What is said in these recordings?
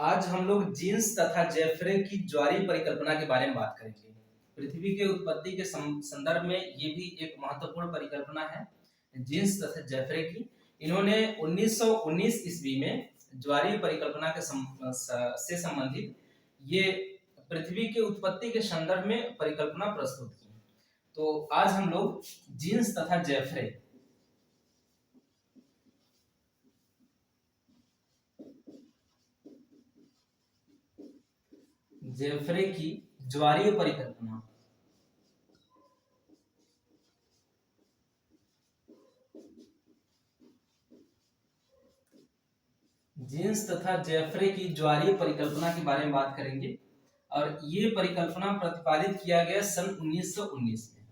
आज हम लोग जीन्स तथा जेफ्रे की ज्वारीय परिकल्पना के बारे में बात करेंगे। पृथ्वी के उत्पत्ति के संदर्भ में ये भी एक महत्वपूर्ण परिकल्पना है जीन्स तथा जेफ्रे की। इन्होंने 1919 ईस्वी में ज्वारीय परिकल्पना के से संबंधित ये पृथ्वी के उत्पत्ति के संदर्भ में परिकल्पना प्रस्तुत की। तो आज हम लोग जीन्स तथा जेफ्रे की ज्वारीय परिकल्पना जीन्स तथा जेफ्रे की ज्वारीय परिकल्पना के बारे में बात करेंगे और ये परिकल्पना प्रतिपादित किया गया सन 1919 में।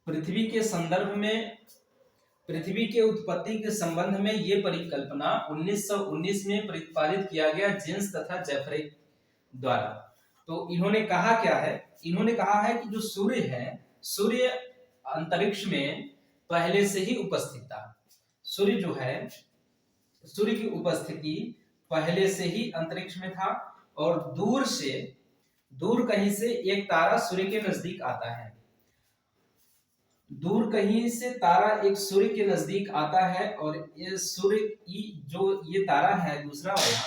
पृथ्वी के संदर्भ में पृथ्वी के उत्पत्ति के संबंध में ये परिकल्पना 1919 में प्रतिपादित किया गया जीन्स तथा जेफ्रे द्वारा। तो इन्होंने कहा क्या है? इन्होंने कहा है कि जो सूर्य है, सूर्य अंतरिक्ष में पहले से ही उपस्थित था। सूर्य जो है, सूर्य की उपस्थिति पहले से ही अंतरिक्ष में था और दूर कहीं से एक तारा सूर्य के नजदीक आता है। दूर कहीं से तारा एक सूर्य के नजदीक आता है और ये सूर्य जो ये तारा है दूसरा वाला,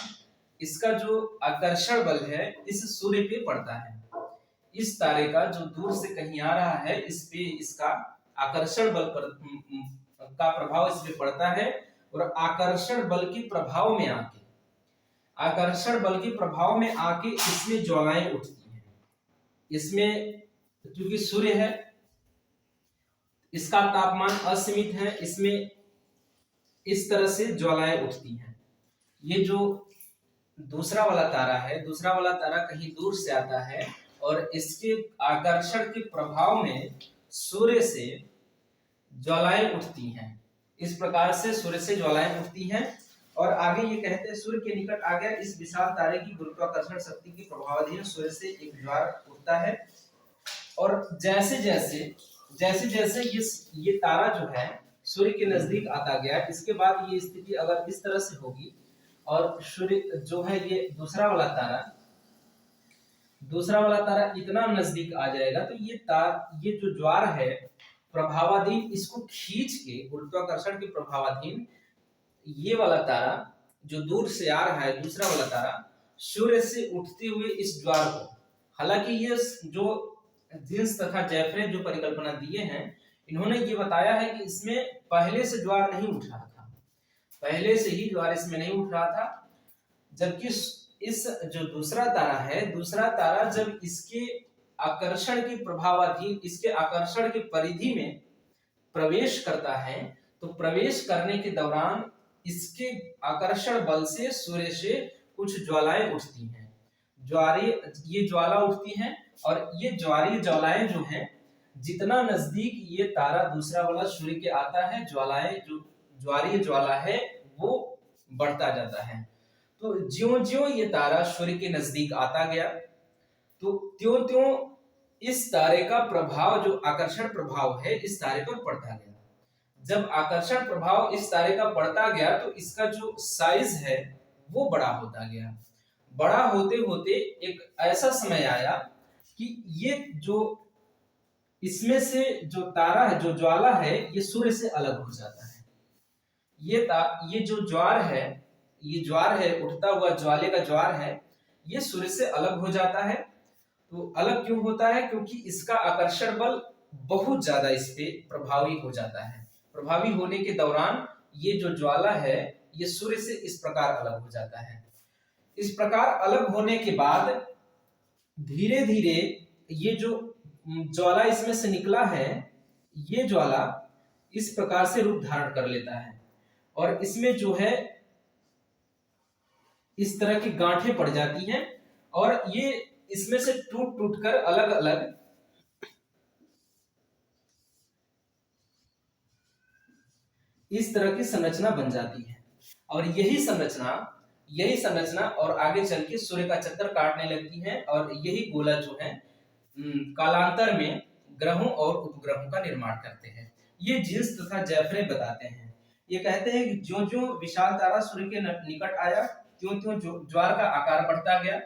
इसका जो आकर्षण बल है इस सूर्य पे पड़ता है। इस तारे का जो दूर से कहीं आ रहा है, इस पे इसका आकर्षण बल का प्रभाव इस पे पड़ता है और आकर्षण बल के प्रभाव में आके इसमें ज्वालाएं उठती हैं। इसमें क्योंकि सूर्य है, इसका तापमान असीमित है, इसमें इस तरह से ज्वालाएं उठती हैं। ये जो दूसरा वाला तारा है, दूसरा वाला तारा कहीं दूर से आता है और इसके आकर्षण के प्रभाव में सूर्य से ज्वालाएं उठती हैं। इस प्रकार से सूर्य से ज्वालाएं उठती हैं और आगे ये कहते हैं सूर्य के निकट आ गया इस विशाल तारे की गुरुत्वाकर्षण शक्ति के प्रभावाधीन सूर्य से एक ज्वार उठता है। और जैसे जैसे ये तारा जो है सूर्य के नजदीक आता गया, इसके बाद ये स्थिति अगर इस तरह से होगी और सूर्य जो है ये दूसरा वाला तारा इतना नजदीक आ जाएगा तो ये जो ज्वार है प्रभावाधीन, इसको खींच के गुरुत्वाकर्षण के प्रभावाधीन ये वाला तारा जो दूर से आ रहा है, दूसरा वाला तारा सूर्य से उठते हुए इस ज्वार को, हालांकि ये जो जीन्स तथा जेफ्रे जो परिकल्पना दिए हैं, इन्होंने ये बताया है कि इसमें पहले से ज्वार नहीं उठ रहा था, पहले से ही ज्वार इसमें नहीं उठ रहा था। जबकि इस जो दूसरा तारा है, दूसरा तारा जब इसके आकर्षण के प्रभावाधीन, इसके आकर्षण की परिधि में प्रवेश करता है, तो प्रवेश करने के दौरान इसके आकर्षण बल से सूर्य से कुछ ज्वालाएं उठती हैं। ये ज्वाला उठती हैं और ये ज्वारीय ज्वालाएं जो हैं, जितना नजदीक ये तारा दूसरा वाला सूर्य के आता है, ज्वालाएं जो ज्वारीय ज्वाला है वो बढ़ता जाता है। तो ज्यों-ज्यों ये तारा सूर्य के नजदीक आता गया तो त्यों-त्यों इस तारे का प्रभाव, जो आकर्षण प्रभाव है, इस तारे पर पड़ता गया। जब आकर्षण प्रभाव इस तारे का पड़ता गया तो इसका जो साइज है वो बड़ा होता गया। बड़ा होते होते एक ऐसा समय आया कि ये जो इसमें से जो तारा है, जो ज्वाला है, ये सूर्य से अलग हो जाता है। ये जो ज्वार है, ये ज्वार है, उठता हुआ ज्वाले का ज्वार है, ये सूर्य से अलग हो जाता है। तो अलग क्यों होता है? क्योंकि इसका आकर्षण बल बहुत ज्यादा इस पे प्रभावी हो जाता है। प्रभावी होने के दौरान ये जो ज्वाला है ये सूर्य से इस प्रकार अलग हो जाता है। इस प्रकार अलग होने के बाद धीरे धीरे ये जो ज्वाला इसमें से निकला है, ये ज्वाला इस प्रकार से रूप धारण कर लेता है और इसमें जो है इस तरह की गांठें पड़ जाती हैं और ये इसमें से टूट टूट कर अलग अलग इस तरह की संरचना बन जाती है। और यही संरचना और आगे चल के सूर्य का चक्कर काटने लगती है और यही गोला जो है कालांतर में ग्रहों और उपग्रहों का निर्माण करते हैं। ये जीन्स तथा जेफ्रे बताते हैं। ये कहते हैं कि जो जो विशाल तारा सूर्य के निकट आया त्यों त्यों ज्वार का आकार बढ़ता गया।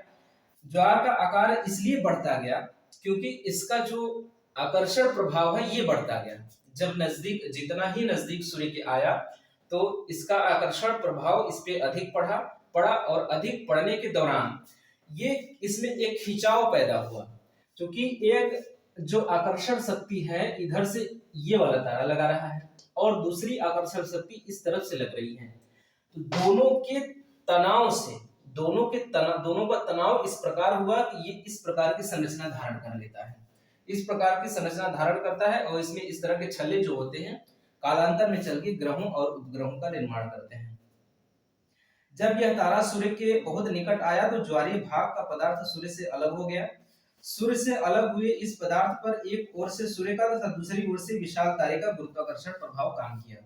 ज्वार का आकार इसलिए बढ़ता गया क्योंकि इसका जो आकर्षण प्रभाव है ये बढ़ता गया। जब नजदीक, जितना ही नजदीक सूर्य के आया तो इसका आकर्षण प्रभाव इस पे अधिक पड़ा और अधिक पड़ने के दौरान ये इसमें एक खिंचाव पैदा हुआ, क्योंकि एक जो आकर्षण शक्ति है इधर से ये वाला तारा लगा रहा है और दूसरी आकर्षण शक्ति इस तरफ से लग रही है। तो दोनों के तनाव से दोनों का तनाव इस प्रकार हुआ कि ये इस प्रकार की संरचना धारण कर लेता है, इस प्रकार की संरचना धारण करता है और इसमें इस तरह के छल्ले जो होते हैं कालांतर में चल के ग्रहों और उपग्रहों का निर्माण करते हैं। जब यह तारा सूर्य के बहुत निकट आया तो ज्वारीय भाग का पदार्थ सूर्य से अलग हो गया। सूर्य से अलग हुए इस पदार्थ पर एक ओर से सूर्य का तथा दूसरी ओर से विशाल तारे का गुरुत्वाकर्षण प्रभाव काम किया।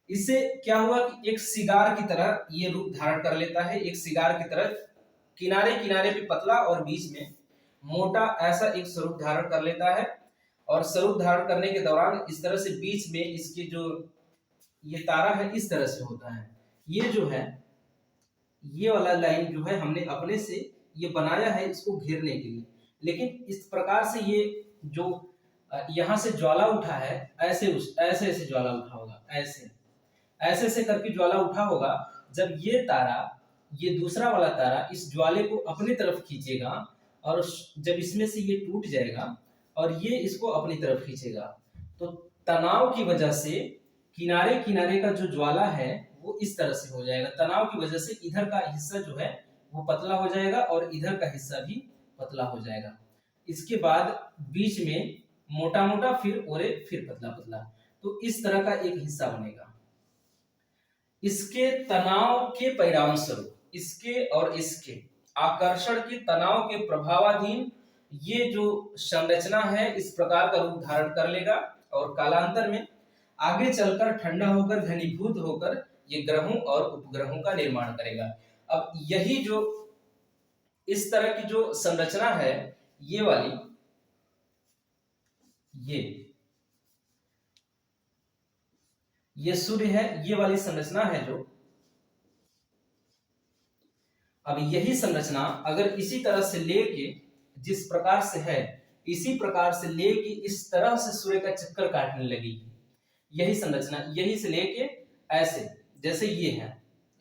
इससे क्या हुआ कि एक सिगार की तरह ये रूप धारण कर लेता है, एक सिगार की तरह किनारे किनारे पे पतला और बीच में मोटा, ऐसा एक स्वरूप धारण कर लेता है। और स्वरूप धारण करने के दौरान इस तरह से बीच में इसके जो ये तारा है इस तरह से होता है। ये जो है ये वाला लाइन जो है हमने अपने से ये बनाया है इसको घेरने के लिए, लेकिन इस प्रकार से ये जो यहाँ से ज्वाला उठा है ऐसे ऐसे ज्वाला उठा होगा, ऐसे से करके ज्वाला उठा होगा। जब ये तारा, ये दूसरा वाला तारा इस ज्वाले को अपनी तरफ खींचेगा और जब इसमें से ये टूट जाएगा और ये इसको अपनी तरफ खींचेगा तो तनाव की वजह से किनारे किनारे का जो ज्वाला है वो इस तरह से हो जाएगा। तनाव की वजह से इधर का हिस्सा जो है वो पतला हो जाएगा और इधर का हिस्सा भी पतला हो जाएगा। इसके बाद बीच में मोटा मोटा फिर ओरे फिर पतला पतला, तो इस तरह का एक हिस्सा बनेगा। इसके तनाव के परिणाम स्वरूप इसके और इसके आकर्षण के तनाव के प्रभावाधीन ये जो संरचना है इस प्रकार का रूप धारण कर लेगा और कालांतर में आगे चलकर ठंडा होकर घनीभूत होकर ये ग्रहों और उपग्रहों का निर्माण करेगा। अब यही जो इस तरह की जो संरचना है ये वाली, ये सूर्य है, ये वाली संरचना है जो, अब यही संरचना अगर इसी तरह से लेके जिस प्रकार से है इसी प्रकार से लेके इस तरह से सूर्य का चक्कर काटने लगेगी, यही संरचना यही से लेके ऐसे जैसे ये है,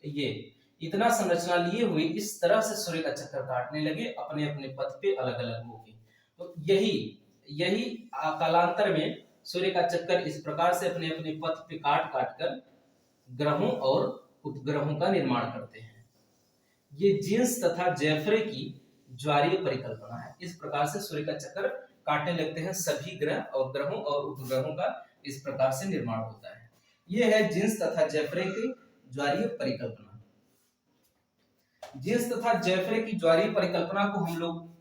ये इतना संरचना लिए हुए इस तरह से सूर्य का चक्कर काटने लगे अपने अपने पथ पे अलग अलग होके। तो यही कालांतर में सूर्य का चक्कर इस प्रकार से अपने अपने पथ पे काट काट कर ग्रहों और उपग्रहों का निर्माण करते हैं। ये जीन्स तथा जेफरे की ज्वारीय परिकल्पना है। इस प्रकार से सूर्य का चक्कर काटने लगते हैं सभी ग्रह और ग्रहों और उपग्रहों का इस प्रकार से निर्माण होता है। ये है जीन्स तथा जेफरे की ज्वारीय परिकल्पना। जीन्स तथा जेफरे की ज्वारीय परिकल्पना को हम लोग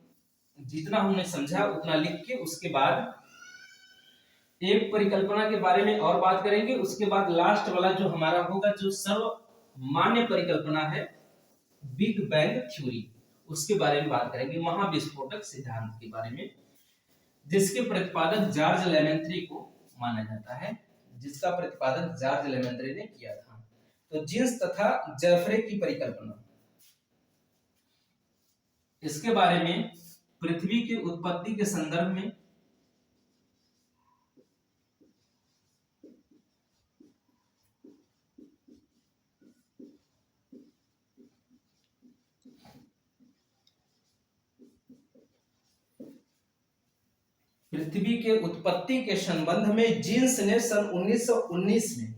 जितना हमने समझा उतना लिख के उसके बाद एक परिकल्पना के बारे में और बात करेंगे। उसके बाद लास्ट वाला जो हमारा होगा जो सर्वमान्य परिकल्पना है बिग बैंग थ्योरी, उसके बारे में बात करेंगे, महाविस्फोटक सिद्धांत के बारे में, जिसके प्रतिपादक जॉर्ज लेमेंत्री को माना जाता है, जिसका प्रतिपादन जॉर्ज लेमेंत्री ने किया था। तो जीन्स तथा जेफरे की परिकल्पना, इसके बारे में पृथ्वी की उत्पत्ति के संदर्भ में पृथ्वी के उत्पत्ति के संबंध में जीन्स ने सन 1919 में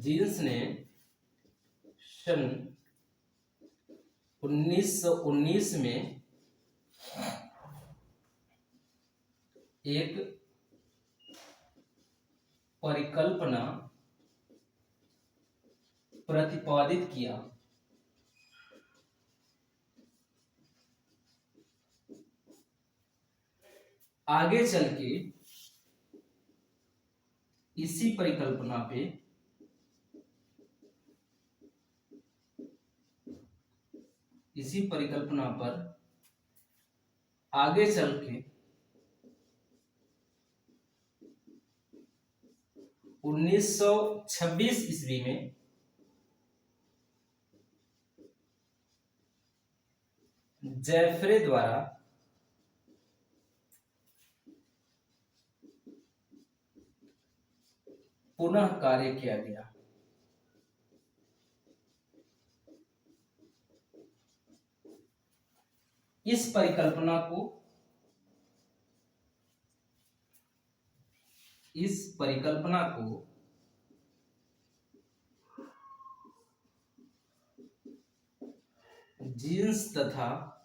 जीन्स ने सन 1919 में एक परिकल्पना प्रतिपादित किया। आगे चल के इसी परिकल्पना पे इसी परिकल्पना पर आगे चल के 1926 ईस्वी में जेफ्रे द्वारा पुनः कार्य किया गया। इस परिकल्पना को जीन्स तथा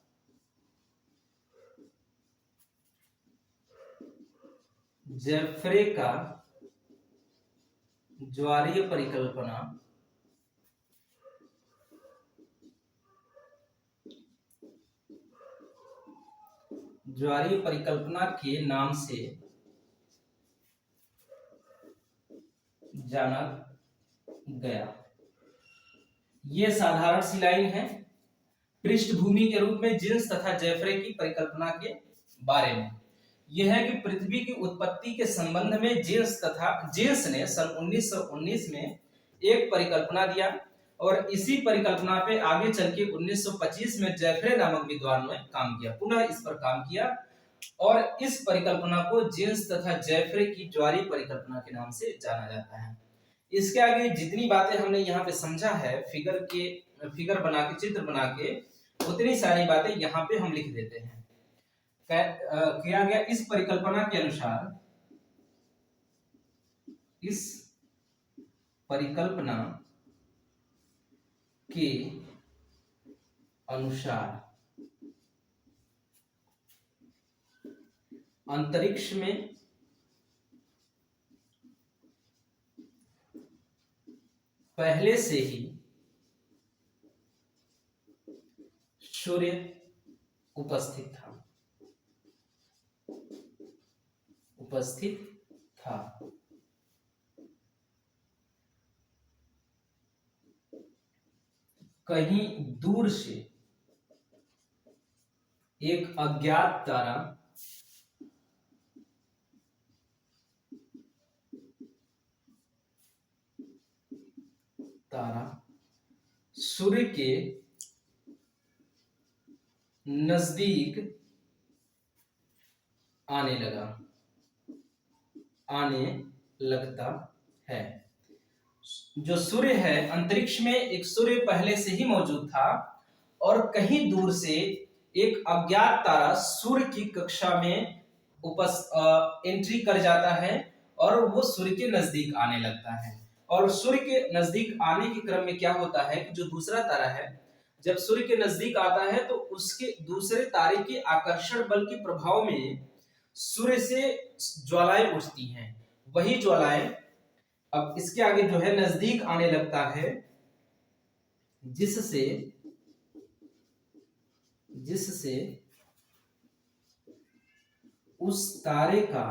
जेफ्रे का ज्वारीय परिकल्पना के नाम से जाना गया। यह साधारण सी लाइन है पृष्ठभूमि के रूप में जीन्स तथा जेफ्रे की परिकल्पना के बारे में। यह है कि पृथ्वी की उत्पत्ति के संबंध में जीन्स ने सन 1919 में एक परिकल्पना दिया और इसी परिकल्पना पे आगे चल के 1925 में जेफ्रे नामक विद्वान ने काम किया, पुनः इस पर काम किया और इस परिकल्पना को जीन्स तथा जेफ्रे की ज्वारीय परिकल्पना के नाम से जाना जाता है। इसके आगे जितनी बातें हमने यहाँ पे समझा है फिगर बना के, चित्र बना के, उतनी सारी बातें यहाँ पे हम लिख देते हैं। किया गया इस परिकल्पना के अनुसार, इस परिकल्पना के अनुसार अंतरिक्ष में पहले से ही सूर्य उपस्थित था। कहीं दूर से एक अज्ञात तारा सूर्य के नजदीक आने लगता है। जो सूर्य है, अंतरिक्ष में एक सूर्य पहले से ही मौजूद था और कहीं दूर से एक अज्ञात तारा सूर्य की कक्षा में एंट्री कर जाता है और वो सूर्य के नजदीक आने लगता है। और सूर्य के नजदीक आने के क्रम में क्या होता है कि जो दूसरा तारा है, जब सूर्य के नजदीक आता है तो उसके दूसरे तारे के आकर्षण बल के प्रभाव में सूर्य से ज्वालाएं उठती हैं। वही ज्वालाएं अब इसके आगे जो है नजदीक आने लगता है, जिससे उस तारे का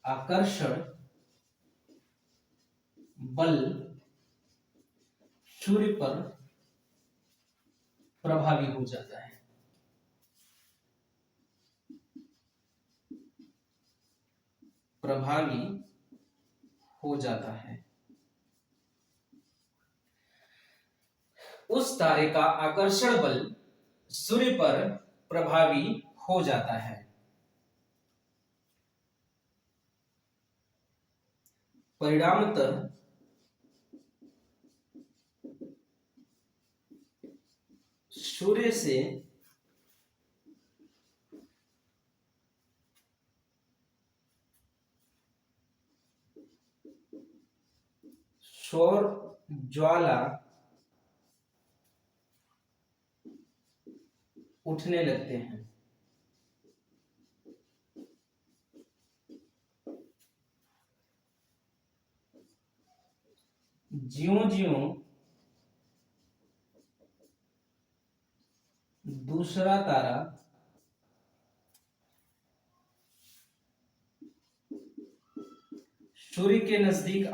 आकर्षण बल सूर्य पर प्रभावी हो जाता है। उस तारे का आकर्षण बल सूर्य पर प्रभावी हो जाता है। परिणामतः सूर्य से सौर ज्वाला उठने लगते हैं। ज्यों-ज्यों दूसरा तारा सूर्य के नजदीक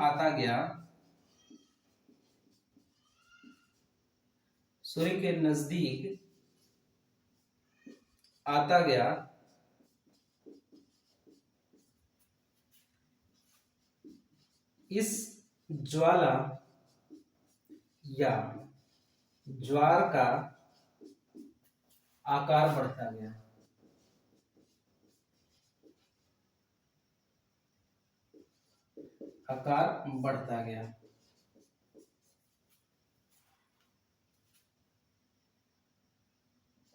आता गया, इस ज्वाला या ज्वार का आकार बढ़ता गया। आकार बढ़ता गया।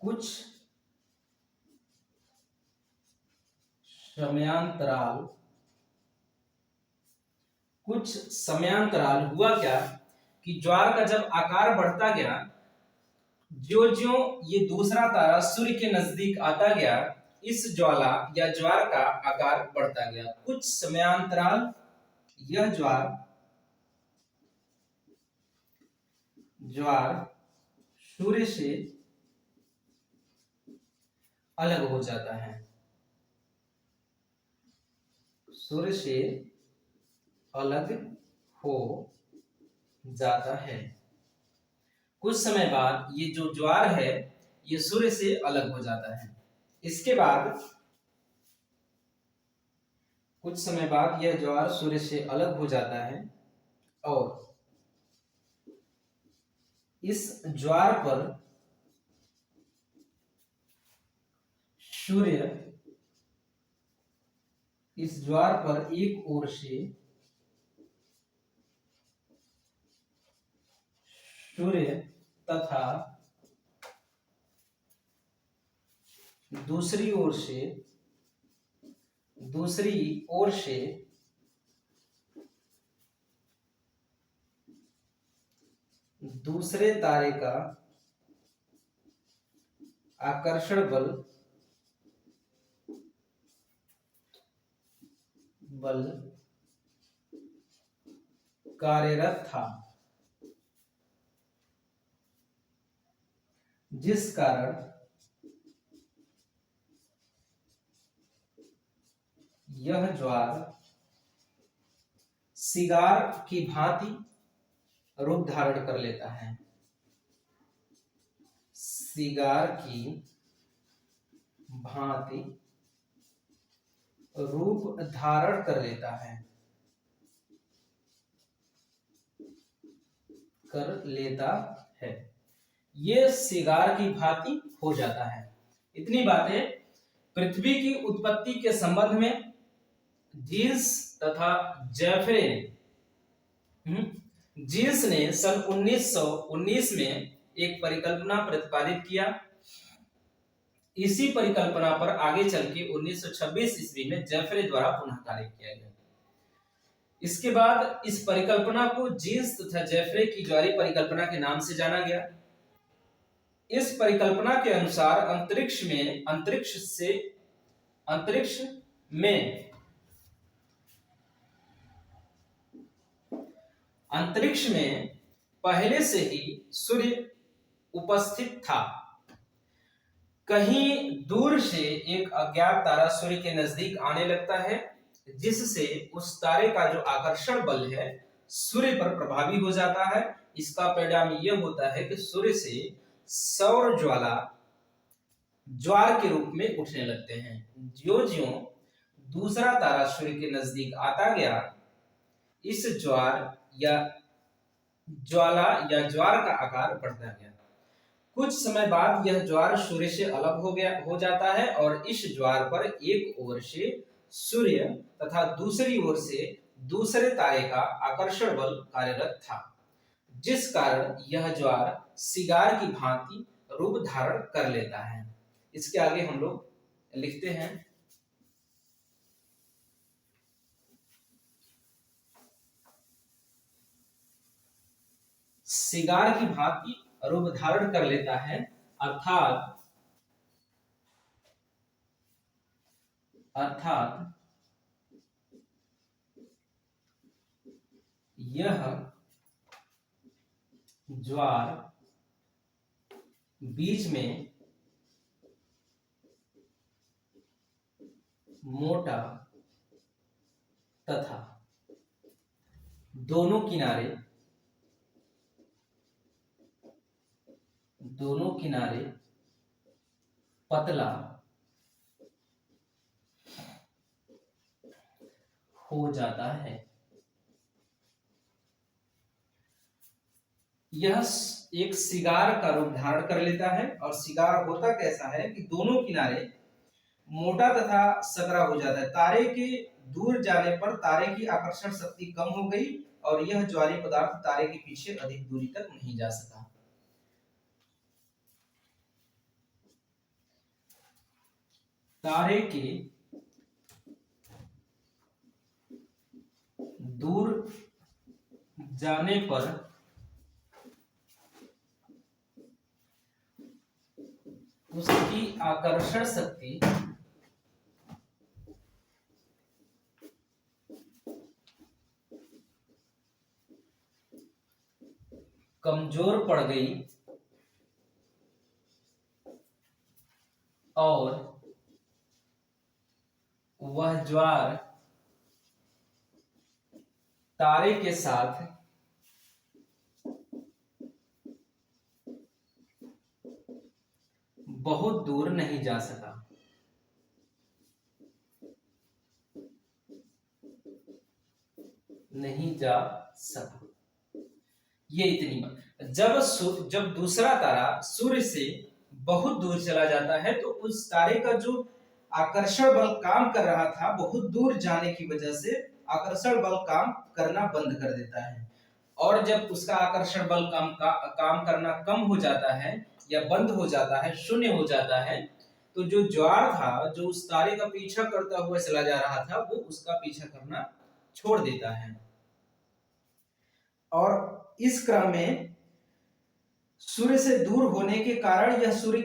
कुछ समयांतराल हुआ क्या कि ज्वार का जब आकार बढ़ता गया, ज्यो ज्यो ये दूसरा तारा सूर्य के नजदीक आता गया, इस ज्वाला या ज्वार का आकार बढ़ता गया। कुछ समयांतराल यह ज्वार सूर्य से अलग हो जाता है। सूर्य से अलग हो जाता है। कुछ समय बाद ये जो ज्वार है ये सूर्य से अलग हो जाता है। इसके बाद कुछ समय बाद यह ज्वार सूर्य से अलग हो जाता है और इस ज्वार पर एक ओर से सूर्य तथा दूसरी ओर से दूसरे तारे का आकर्षण बल कार्यरत था, जिस कारण यह ज्वार सिगार की भांति रूप धारण कर लेता है। सिगार की भांति रूप धारण कर लेता है। ये सिगार की भांति हो जाता है। इतनी बातें पृथ्वी की उत्पत्ति के संबंध में जीन्स तथा जेफरे जीन्स ने सन 1919 में एक परिकल्पना प्रतिपादित किया। इसी परिकल्पना पर आगे चल के 1926 ईस्वी में जेफरे द्वारा पुनः कार्य किया गया। इसके बाद इस परिकल्पना को जीन्स तथा जेफरे की ज्वारीय परिकल्पना के नाम से जाना गया। इस परिकल्पना के अनुसार अंतरिक्ष में पहले से ही सूर्य उपस्थित था। कहीं दूर से एक अज्ञात तारा सूर्य के नजदीक आने लगता है, जिससे उस तारे का जो आकर्षण बल है सूर्य पर प्रभावी हो जाता है। इसका परिणाम यह होता है कि सूर्य से सौर ज्वाला ज्वार के रूप में उठने लगते हैं। ज्यों-ज्यों दूसरा तारा सूर्य के नजदीक आता गया, इस ज्वार या ज्वाला या ज्वार का आकार बढ़ता गया। कुछ समय बाद यह ज्वार सूर्य से अलग हो जाता है और इस ज्वार पर एक ओर से सूर्य तथा दूसरी ओर से दूसरे तारे का आकर्षण बल कार्यरत था, जिस कारण यह ज्वार सिगार की भांति रूप धारण कर लेता है। इसके आगे हम लोग लिखते हैं, सिगार की भांति रूप धारण कर लेता है, अर्थात यह ज्वार बीच में मोटा तथा दोनों किनारे पतला हो जाता है। यह एक सिगार का रूप धारण कर लेता है। और सिगार होता कैसा है कि दोनों किनारे मोटा तथा सकरा हो जाता है। तारे के दूर जाने पर तारे की आकर्षण शक्ति कम हो गई और यह ज्वारीय पदार्थ तारे के पीछे अधिक दूरी तक नहीं जा सका। तारे के दूर जाने पर उसकी आकर्षण शक्ति कमजोर पड़ गई और वह ज्वार तारे के साथ बहुत दूर नहीं जा सका। ये इतनी बात। जब दूसरा तारा सूर्य से बहुत दूर चला जाता है तो उस तारे का जो आकर्षण बल काम कर रहा था, बहुत दूर जाने की वजह से आकर्षण बल काम करना बंद कर देता है। और जब उसका आकर्षण बल काम करना कम हो जाता है या बंद हो जाता है, शून्य हो जाता है, तो जो ज्वार था, जो उस तारे का पीछा करता हुआ चला जा रहा था, वो उसका पीछा करना छोड़ देता है। और इस क्रम में सूर्य से दूर होने के कारण यह सूर्य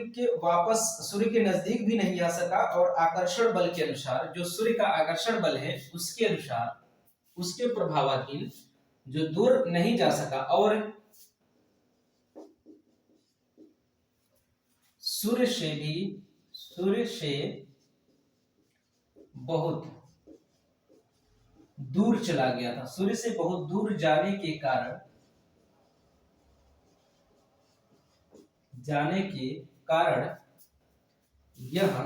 के नजदीक भी नहीं आ सका और आकर्षण बल के अनुसार, जो सूर्य का आकर्षण बल है उसके अनुसार, उसके प्रभावाधीन जो दूर नहीं जा सका और सूर्य से बहुत दूर चला गया था। सूर्य से बहुत दूर जाने के कारण यह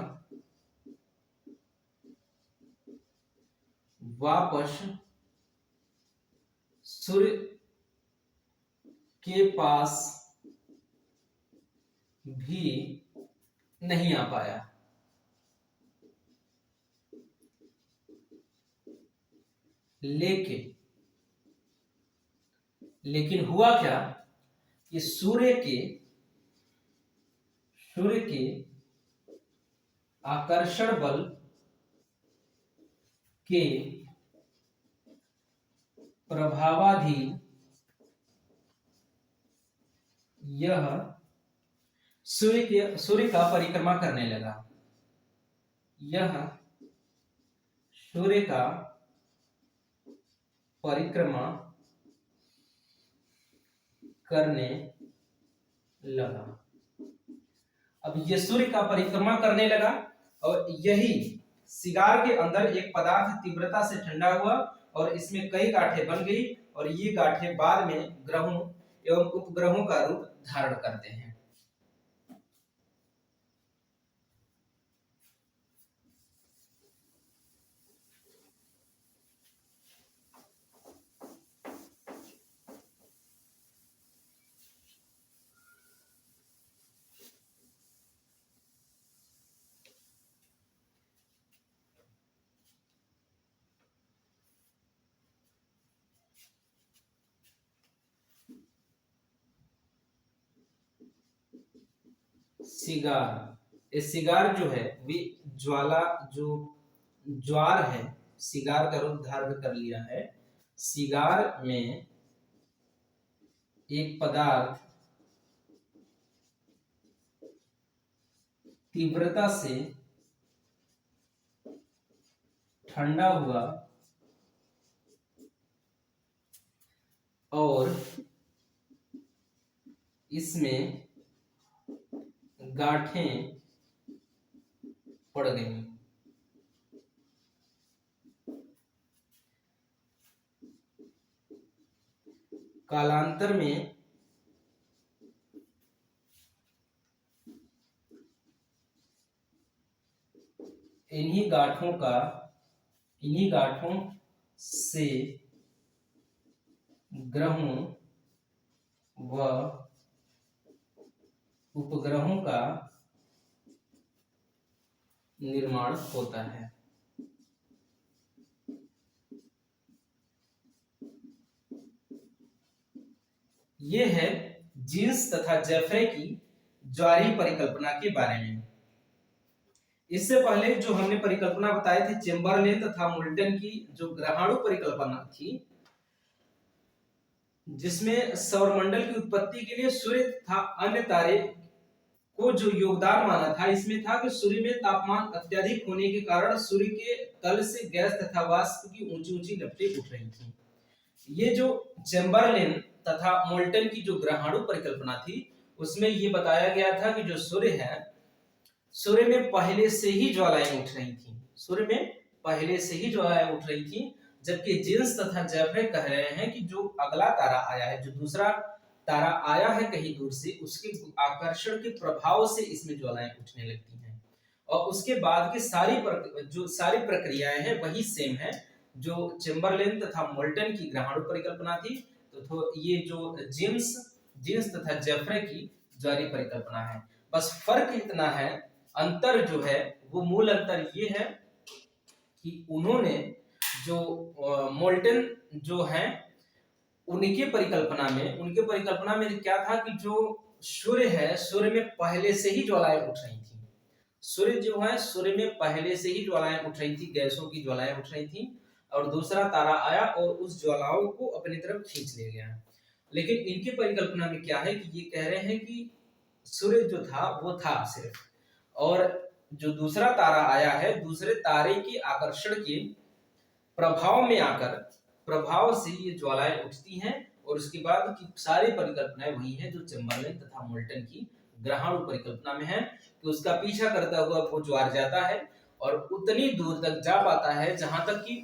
वापस सूर्य के पास भी नहीं आ पाया। लेकिन हुआ क्या कि सूर्य के आकर्षण बल के प्रभावाधीन यह सूर्य का परिक्रमा करने लगा। यह सूर्य का परिक्रमा करने लगा। अब ये सूर्य का परिक्रमा करने लगा और यही सिगार के अंदर एक पदार्थ तीव्रता से ठंडा हुआ और इसमें कई गांठें बन गई और ये गांठें बाद में ग्रहों एवं उपग्रहों का रूप धारण करते हैं। सिगार जो है वे ज्वार है, सिगार का रूप धारण कर लिया है। सिगार में एक पदार्थ तीव्रता से ठंडा हुआ और इसमें गांठें पड़ गई। कालांतर में इन्हीं गांठों से ग्रहों व उपग्रहों का निर्माण होता है। ये है जीन्स तथा जेफ्रे की ज्वारीय परिकल्पना के बारे में। इससे पहले जो हमने परिकल्पना बताई थी चेम्बरलेन तथा मोल्टन की, जो ग्रहाणु परिकल्पना थी, जिसमें सौरमंडल की उत्पत्ति के लिए सूर्य तथा अन्य तारे को जो योगदान माना था, इसमें था कि सूर्य में तापमान अत्यधिक होने के कारण सूर्य के तल से गैस तथा वाष्प की ऊंची ऊंची लपटें उठ रही थी। ये जो चेम्बरलेन तथा मोल्टन की जो ग्रहाणु परिकल्पना थी, उसमें ये बताया गया था कि जो सूर्य है, सूर्य में पहले से ही ज्वालाएं उठ रही थी, सूर्य में पहले से ही ज्वालाएं उठ रही थी, जबकि जीन्स तथा जेफ्रे कह रहे हैं कि जो अगला तारा आया है, जो दूसरा तारा आया है कहीं दूर से, उसके आकर्षण के प्रभाव से इसमें ज्वालाएं उठने लगती हैं। और उसके बाद की सारी प्रक्रियाएं हैं वही सेम है जो चेम्बरलेन तथा मोल्टन की ग्रहाणु परिकल्पना थी, तो ये जो जीन्स तथा जेफ्रे की ज्वारीय परिकल्पना है। बस फर्क इतना है, अंतर जो है वो मूल अंतर ये है कि उन्होंने जो मोल्टन जो है उनके परिकल्पना में क्या था कि जो सूर्य है, सूर्य में पहले से ही ज्वालाएं उठ रही थी, सूर्य जो है सूर्य में पहले से ही ज्वालाएं उठ रही थी, गैसों की ज्वालाएं उठ रही थी, और दूसरा तारा आया और उस ज्वालाओं को अपनी तरफ खींच ले गया। लेकिन इनकी परिकल्पना में क्या है कि ये कह रहे हैं कि सूर्य जो था वो था सिर्फ, और जो दूसरा तारा आया है, दूसरे तारे की आकर्षण के प्रभाव में आकर, प्रभाव से ये ज्वालाएं उठती हैं, और उसके बाद की सारी परिकल्पनाएं वही है जो चेम्बरलेन तथा मोल्टन की ग्रहाणु परिकल्पना में है, कि उसका पीछा करता हुआ वो ज्वार जाता है और उतनी दूर तक जा पाता है जहां तक कि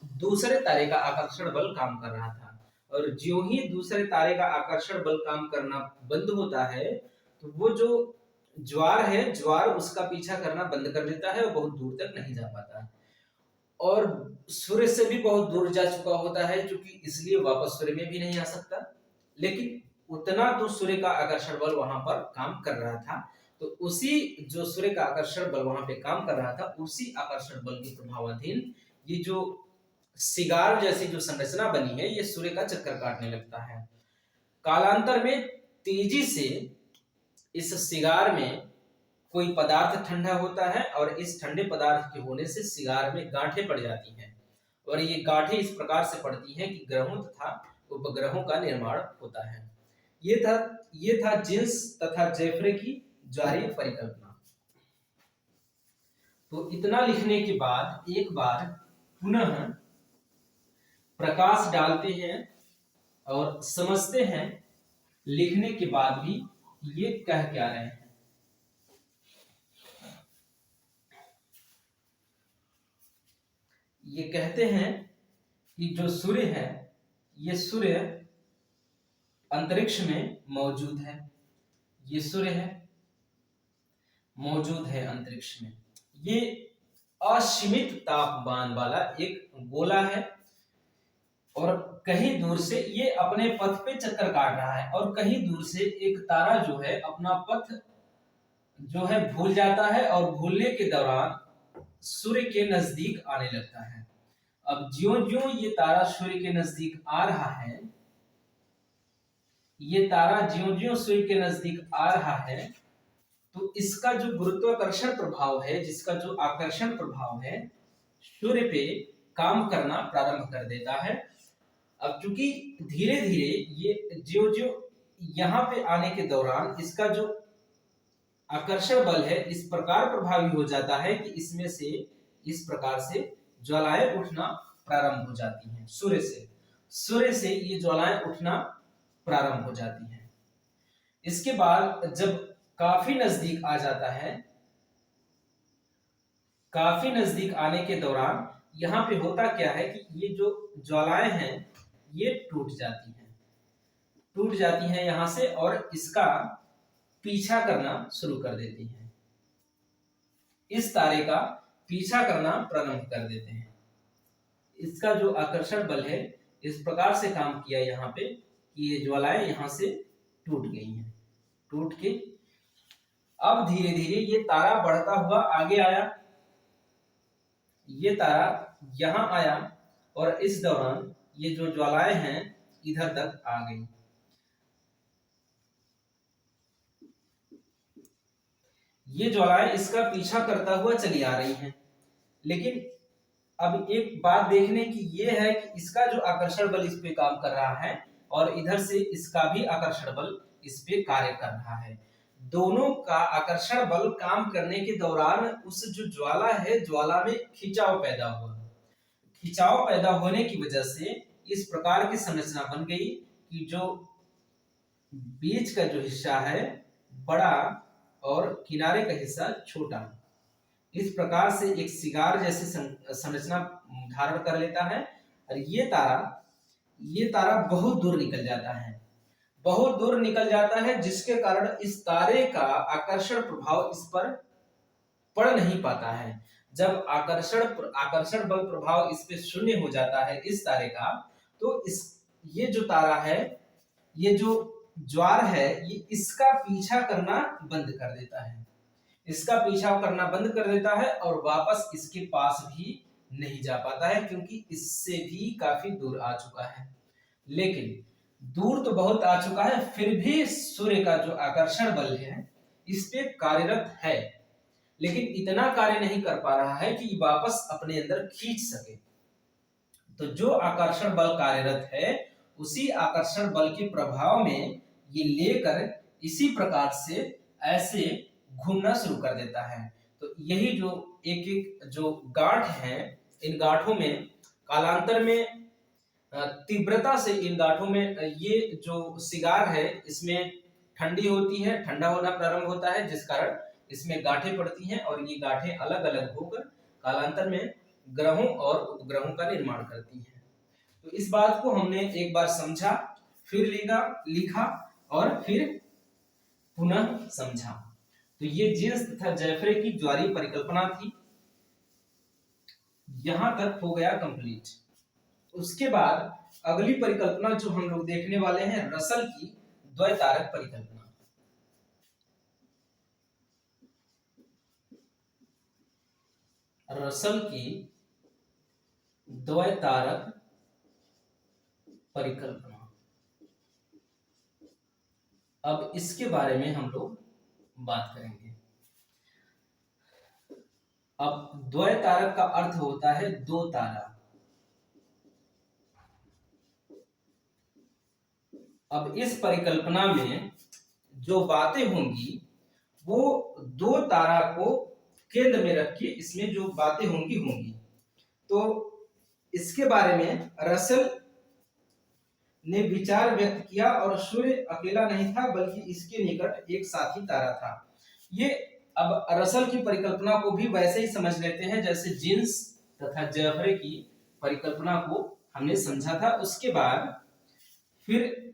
दूसरे तारे का आकर्षण बल काम कर रहा था, और ज्यों ही दूसरे तारे का आकर्षण बल काम करना बंद होता है, तो वो जो ज्वार है, ज्वार उसका पीछा करना बंद कर देता है और बहुत दूर तक नहीं जा पाता, और सूर्य से भी बहुत दूर जा चुका होता है, क्योंकि इसलिए वापस सूर्य में भी नहीं आ सकता। लेकिन उतना तो सूर्य का आकर्षण बल वहां पर काम कर रहा था, तो उसी जो सूर्य का आकर्षण बल वहां पे काम कर रहा था, उसी आकर्षण बल के प्रभावाधीन ये जो सिगार जैसी जो संरचना बनी है, ये सूर्य का चक्कर काटने लगता है। कालांतर में तेजी से इस सिगार में कोई पदार्थ ठंडा होता है, और इस ठंडे पदार्थ के होने से सिगार में गांठें पड़ जाती हैं, और ये गांठें इस प्रकार से पड़ती हैं कि ग्रहों तथा उपग्रहों का निर्माण होता है। ये था जीन्स तथा जेफ्रे की ज्वारीय परिकल्पना। तो इतना लिखने के बाद एक बार पुनः प्रकाश डालते हैं और समझते हैं लिखने के बाद भी ये कह क्या रहे हैं। ये कहते हैं कि जो सूर्य है, ये सूर्य अंतरिक्ष में मौजूद है, ये सूर्य है मौजूद है अंतरिक्ष में, ये असीमित तापमान वाला एक गोला है, और कहीं दूर से ये अपने पथ पे चक्कर काट रहा है, और कहीं दूर से एक तारा जो है अपना पथ जो है भूल जाता है, और भूलने के दौरान सूर्य के नजदीक आने लगता है। अब ज्यों-ज्यों ये तारा सूर्य के नजदीक आ रहा है, ये तारा ज्यों-ज्यों सूर्य के नजदीक आ रहा है, तो इसका जो गुरुत्वाकर्षण प्रभाव है, जिसका जो आकर्षण प्रभाव है, सूर्य पे काम करना प्रारंभ कर देता है। अब चूंकि धीरे धीरे ये ज्यों-ज्यों यहाँ पे आने के दौरान इसका जो आकर्षण बल है इस प्रकार प्रभावी हो जाता है कि इसमें से इस प्रकार से ज्वालाएं उठना प्रारंभ हो जाती हैं। सूर्य से ये ज्वालाएं उठना प्रारंभ हो जाती हैं। इसके बाद जब काफी नजदीक आ जाता है, काफी नजदीक आने के दौरान यहाँ पे होता क्या है कि ये जो ज्वालाएं हैं ये टूट जाती हैं यहाँ से, और इसका पीछा करना शुरू कर देती हैं, इस तारे का पीछा करना प्रारंभ कर देते हैं। इसका जो आकर्षण बल है इस प्रकार से काम किया यहाँ पे कि ये ज्वालाएं यहाँ से टूट गई हैं। टूट के अब धीरे धीरे ये तारा बढ़ता हुआ आगे आया, ये तारा यहां आया और इस दौरान ये जो ज्वालाएं हैं इधर तक आ गई। ये ज्वालाएं इसका पीछा करता हुआ चली आ रही हैं, लेकिन अब एक बात देखने की ये है कि इसका जो आकर्षण बल इस पे काम कर रहा है और इधर से इसका भी आकर्षण बल इस पे कार्य कर रहा है। दोनों का आकर्षण बल काम करने के दौरान उस जो ज्वाला है, ज्वाला में खिंचाव पैदा हुआ। खिंचाव पैदा होने की वजह से इस प्रकार की संरचना बन गई कि जो बीच का जो हिस्सा है बड़ा और किनारे का हिस्सा छोटा, इस प्रकार से एक सिगार जैसी संरचना धारण कर लेता है। और ये तारा बहुत दूर निकल जाता है, बहुत दूर निकल जाता है, जिसके कारण इस तारे का आकर्षण प्रभाव इस पर पड़ नहीं पाता है। जब आकर्षण बल प्रभाव इस पे शून्य हो जाता है इस तारे का, तो ये जो तारा है, ये जो ज्वार है, ये इसका पीछा करना बंद कर देता है, इसका पीछा करना बंद कर देता है और वापस इसके पास भी नहीं जा पाता है, क्योंकि इससे भी काफी दूर आ चुका है। लेकिन दूर तो बहुत आ चुका है, फिर भी सूर्य का जो आकर्षण बल है इस पे कार्यरत है, लेकिन इतना कार्य नहीं कर पा रहा है कि वापस अपने अंदर खींच सके। तो जो आकर्षण बल कार्यरत है, उसी आकर्षण बल के प्रभाव में ये लेकर इसी प्रकार से ऐसे घूमना शुरू कर देता है। तो यही जो एक एक जो गांठ है, इन गांठों में कालांतर में तीव्रता से, इन गांठों में ये जो सिगार है इसमें ठंडी होती है, ठंडा होना प्रारंभ होता है, जिस कारण इसमें गांठें पड़ती हैं और ये गांठें अलग अलग होकर कालांतर में ग्रहों और उपग्रहों का निर्माण करती हैं। तो इस बात को हमने एक बार समझा, फिर लिखा और फिर पुनः समझा। तो ये जीन्स तथा जेफ्रे की ज्वारीय परिकल्पना थी, यहां तक हो गया कंप्लीट। उसके बाद अगली परिकल्पना जो हम लोग देखने वाले हैं, रसल की द्वैतारक परिकल्पना। रसल की द्वैतारक परिकल्पना। अब इसके बारे में हम लोग बात करेंगे। अब द्वैतारक का अर्थ होता है दो तारा। अब इस परिकल्पना में जो बातें होंगी वो दो तारा को केंद्र में रख के इसमें जो बातें होंगी। तो इसके बारे में रसल ने विचार व्यक्त किया और सूर्य अकेला नहीं था, बल्कि इसके निकट एक साथी तारा था। ये अब रसल की परिकल्पना को भी वैसे ही समझ लेते हैं जैसे जीन्स तथा जेफ्रे की परिकल्पना को हमने समझा था। उसके बाद फिर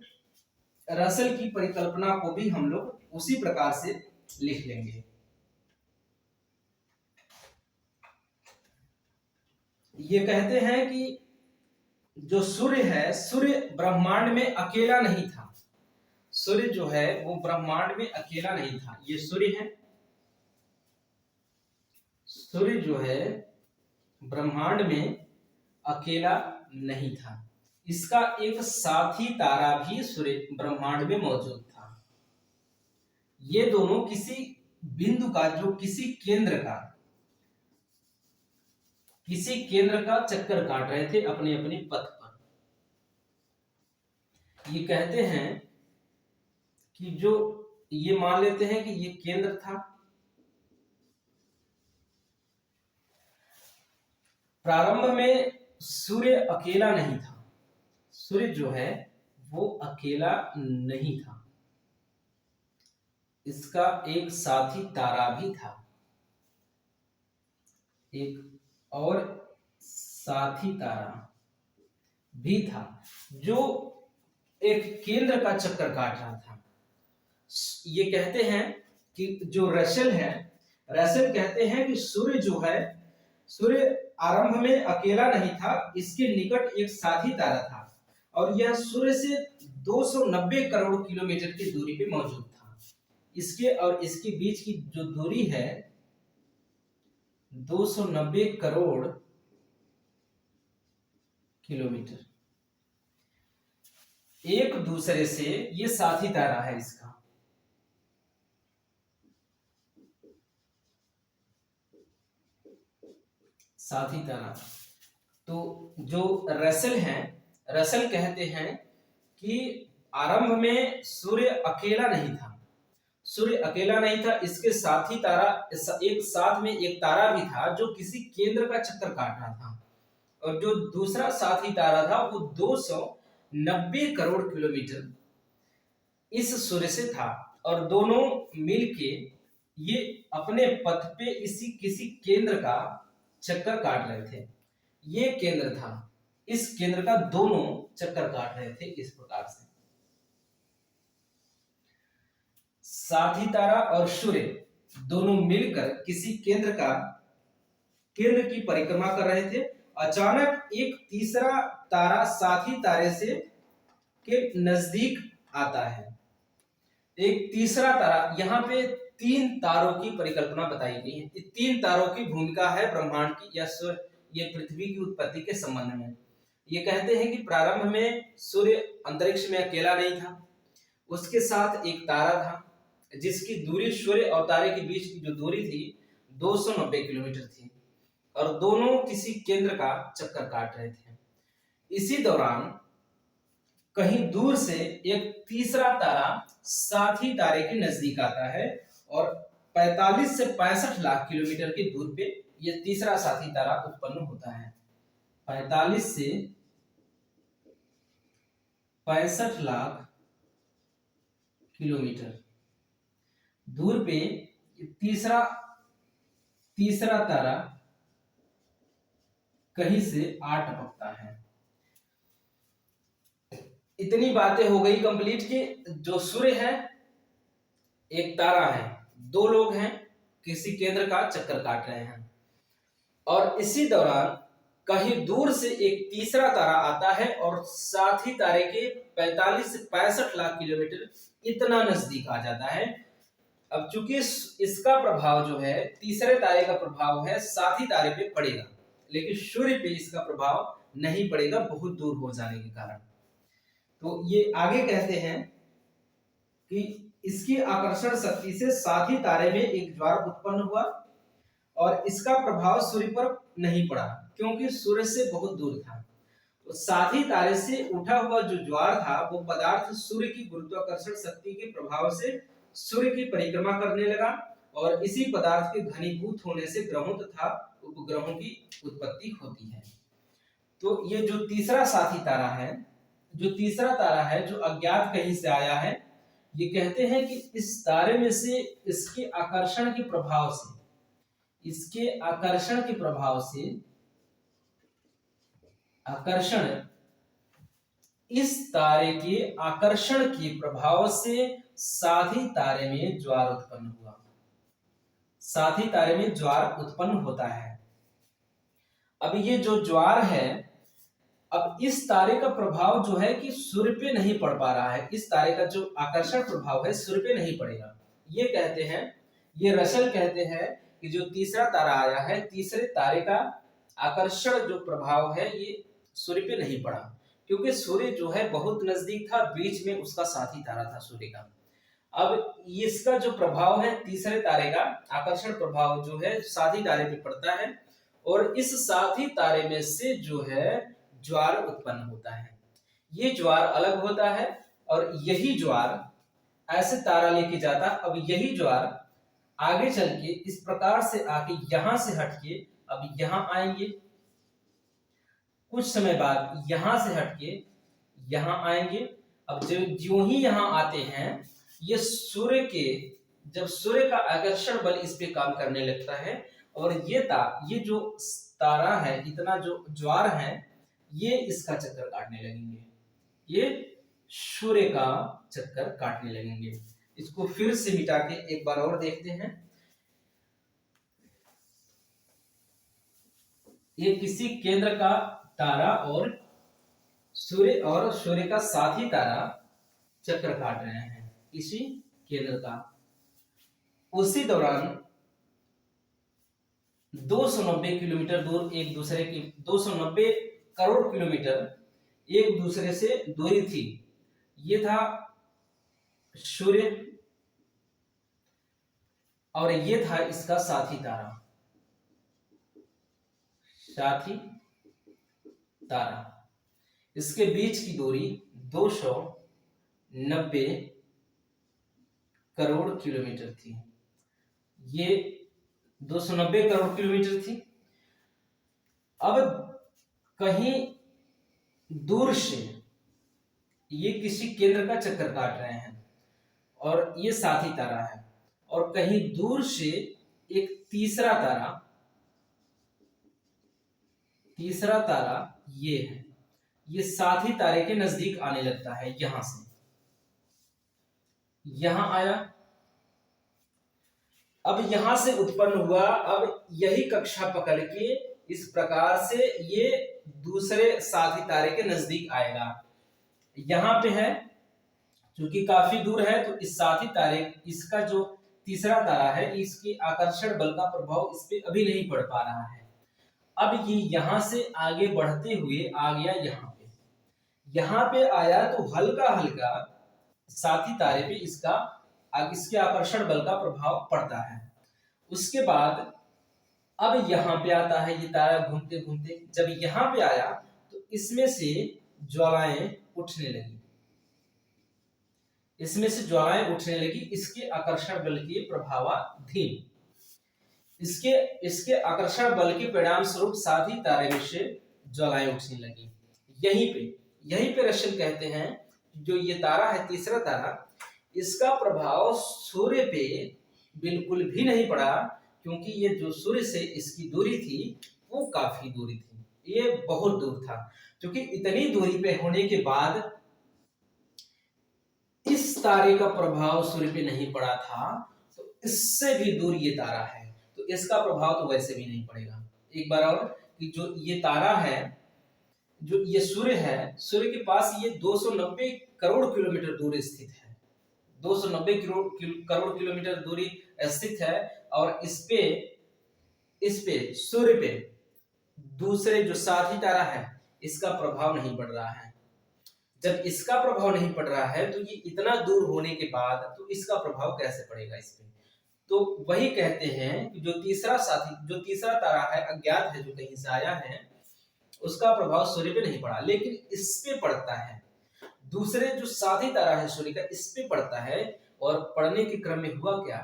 रसल की परिकल्पना को भी हम लोग उसी प्रकार से लिख लेंगे। ये कहते हैं कि जो सूर्य है, सूर्य ब्रह्मांड में अकेला नहीं था। सूर्य जो है वो ब्रह्मांड में अकेला नहीं था। ये सूर्य है, सूर्य जो है ब्रह्मांड में अकेला नहीं था, इसका एक साथी तारा भी सूर्य ब्रह्मांड में मौजूद था। ये दोनों किसी बिंदु का, जो किसी केंद्र का चक्कर काट रहे थे अपने अपने पथ पर। ये कहते हैं कि जो ये मान लेते हैं कि ये केंद्र था, प्रारंभ में सूर्य अकेला नहीं था। सूर्य जो है वो अकेला नहीं था, इसका एक साथी तारा भी था, एक और साथी तारा भी था जो एक केंद्र का चक्कर काट रहा था। ये कहते हैं कि जो रसल है, रसल कहते हैं कि सूर्य जो है, सूर्य आरंभ में अकेला नहीं था, इसके निकट एक साथी तारा था और यह सूर्य से 290 करोड़ किलोमीटर की दूरी पे मौजूद था। इसके और इसके बीच की जो दूरी है 290 करोड़ किलोमीटर, एक दूसरे से ये साथी तारा है इसका। साथी तारा तो जो रसेल हैं, रसेल कहते हैं कि आरंभ में सूर्य अकेला नहीं था, सूर्य अकेला नहीं था, इसके साथी तारा एक साथ में एक तारा भी था जो किसी केंद्र का चक्कर काट रहा था, और जो दूसरा साथी तारा था वो 290 करोड़ किलोमीटर इस सूर्य से था, और दोनों मिलके ये अपने पथ पे इसी किसी केंद्र का चक्कर काट रहे थे। ये केंद्र था, इस केंद्र का दोनों चक्कर काट रहे थे इस प्रकार से। साथी तारा और सूर्य दोनों मिलकर किसी केंद्र की परिक्रमा कर रहे थे। अचानक एक तीसरा तारा साथी तारे से के नजदीक आता है। एक तीसरा तारा, यहाँ पे 3 तारों की परिकल्पना बताई गई है। ये 3 तारों की भूमिका है ब्रह्मांड की या ये पृथ्वी की उत्पत्ति के संबंध में। ये कहते हैं कि प्रारंभ में सूर्य अंतरिक्ष में अकेला नहीं था, उसके साथ एक तारा था जिसकी दूरी सूर्य और तारे के बीच की जो दूरी थी 290 किलोमीटर थी, और दोनों किसी केंद्र का चक्कर काट रहे थे। इसी दौरान कहीं दूर से एक तीसरा तारा साथी तारे के नजदीक आता है, और 45 से 65 लाख किलोमीटर की दूर पे यह तीसरा साथी तारा उत्पन्न होता है। 45 से 65 लाख किलोमीटर दूर पे तीसरा तारा कहीं से आ टपकता है। इतनी बातें हो गई कंप्लीट कि जो सूर्य है एक तारा है, 2 लोग हैं, किसी केंद्र का चक्कर काट रहे हैं, और इसी दौरान कहीं दूर से एक तीसरा तारा आता है और साथी तारे के 45 से 65 लाख किलोमीटर इतना नजदीक आ जाता है। अब चूंकि इसका प्रभाव जो है, तीसरे तारे का प्रभाव है साथी तारे पे पड़ेगा, लेकिन सूर्य पे इसका प्रभाव नहीं पड़ेगा बहुत दूर हो जाने के कारण। तो ये आगे कहते हैं कि इसकी आकर्षण शक्ति से साथी तारे में एक ज्वार उत्पन्न हुआ, और इसका प्रभाव सूर्य पर नहीं पड़ा क्योंकि सूर्य से बहुत दूर था। तो साथी तारे से उठा हुआ जो ज्वार था वो पदार्थ सूर्य की गुरुत्वाकर्षण शक्ति के प्रभाव से सूर्य की परिक्रमा करने लगा, और इसी पदार्थ के घनीभूत होने से ग्रहों तथा उपग्रहों की उत्पत्ति होती है। तो ये जो तीसरा साथी तारा है, जो अज्ञात कहीं से आया है, ये कहते हैं कि इस तारे में से इसके आकर्षण के प्रभाव से इस तारे के आकर्षण के प्रभाव से साथी तारे में ज्वार उत्पन्न हुआ। साथी तारे में ज्वार उत्पन्न होता है। अब ये जो ज्वार है, अब इस तारे का प्रभाव जो है कि सूर्य पे नहीं पड़ पा रहा है, इस तारे का जो आकर्षण प्रभाव है सूर्य पे नहीं पड़ेगा। ये कहते हैं, ये रसेल कहते हैं कि जो तीसरा तारा आया है, तीसरे तारे का आकर्षण जो प्रभाव है ये सूर्य पे नहीं पड़ा, क्योंकि सूर्य जो है बहुत नजदीक था, बीच में उसका साथी तारा था सूर्य का। अब इसका जो प्रभाव है, तीसरे तारे का आकर्षण प्रभाव जो है साथी तारे पे पड़ता है, और इस साथी तारे में से जो है ज्वार उत्पन्न होता है। ये ज्वार अलग होता है, और यही ज्वार ऐसे तारा लेके जाता। अब यही ज्वार आगे चल के इस प्रकार से आके यहां से हटके अब यहां आएंगे, कुछ समय बाद यहां से हटके यहां आएंगे। अब जो ही यहां आते हैं, ये जब सूर्य का आकर्षण बल इस पे काम करने लगता है, और ये जो तारा है, इतना जो ज्वार है, ये इसका चक्कर काटने लगेंगे, ये सूर्य का चक्कर काटने लगेंगे। इसको फिर से मिटा के एक बार और देखते हैं। ये किसी केंद्र का तारा और सूर्य का साथी तारा चक्कर काट रहे हैं इसी केंद्र का। उसी दौरान 290 किलोमीटर दूर एक दूसरे की 290 करोड़ किलोमीटर एक दूसरे से दूरी थी। ये था सूर्य और ये था इसका साथी तारा, साथी तारा। इसके बीच की दूरी 290 करोड़ किलोमीटर थी। ये 290 करोड़ किलोमीटर थी। अब कहीं दूर से ये किसी केंद्र का चक्कर काट रहे हैं और ये साथी तारा है, और कहीं दूर से एक तीसरा तारा ये है। ये साथी तारे के नजदीक आने लगता है, यहां से यहां आया। अब यहां से उत्पन्न हुआ। अब यही कक्षा पकड़ के इस प्रकार से ये दूसरे साथी तारे के नजदीक आएगा। यहां पे है, क्योंकि काफी दूर है, तो इस साथी तारे, इसका जो तीसरा तारा है, इसके आकर्षण बल का प्रभाव इस पे अभी नहीं पड़ पा रहा है। अब ये यहां से आगे बढ़ते हुए आ गया यहां पे आया, तो हल्का हल्का साथी तारे पे इसके आकर्षण बल का प्रभाव पड़ता है। उसके बाद अब यहाँ पे आता है ये तारा घूमते घूमते। जब यहाँ पे आया तो इसमें से ज्वालाएं उठने लगी, इसके आकर्षण बल के प्रभावाधीन। इसके आकर्षण बल के परिणाम स्वरूप साथी तारे में से ज्वालाएं उठने लगी। यहीं पे रशियल कहते हैं, जो ये तारा है तीसरा तारा, इसका प्रभाव सूर्य पे बिल्कुल भी नहीं पड़ा, क्योंकि ये जो सूर्य से इसकी दूरी थी वो काफी दूरी थी, ये बहुत दूर था। क्योंकि इतनी दूरी पे होने के बाद इस तारे का प्रभाव सूर्य पे नहीं पड़ा था, तो इससे भी दूर ये तारा है, तो इसका प्रभाव तो वैसे भी नहीं पड़ेगा। एक बार और, कि जो ये तारा है, जो ये सूर्य है, सूर्य के पास ये 290 करोड़ किलोमीटर दूर स्थित है। 290 करोड़ किलोमीटर दूरी स्थित है, और इस पे सूर्य पे दूसरे जो साथी तारा है, इसका प्रभाव नहीं पड़ रहा है। जब इसका प्रभाव नहीं पड़ रहा है, तो ये इतना दूर होने के बाद तो इसका प्रभाव कैसे पड़ेगा इस पे? तो वही कहते हैं कि जो तीसरा तारा है, अज्ञात है, जो कहीं से आया है, उसका प्रभाव सूर्य पे नहीं पड़ा, लेकिन इस पे पड़ता है। दूसरे जो साथी तारा है सूर्य का, इस पे पड़ता है। और पड़ने के क्रम में हुआ क्या,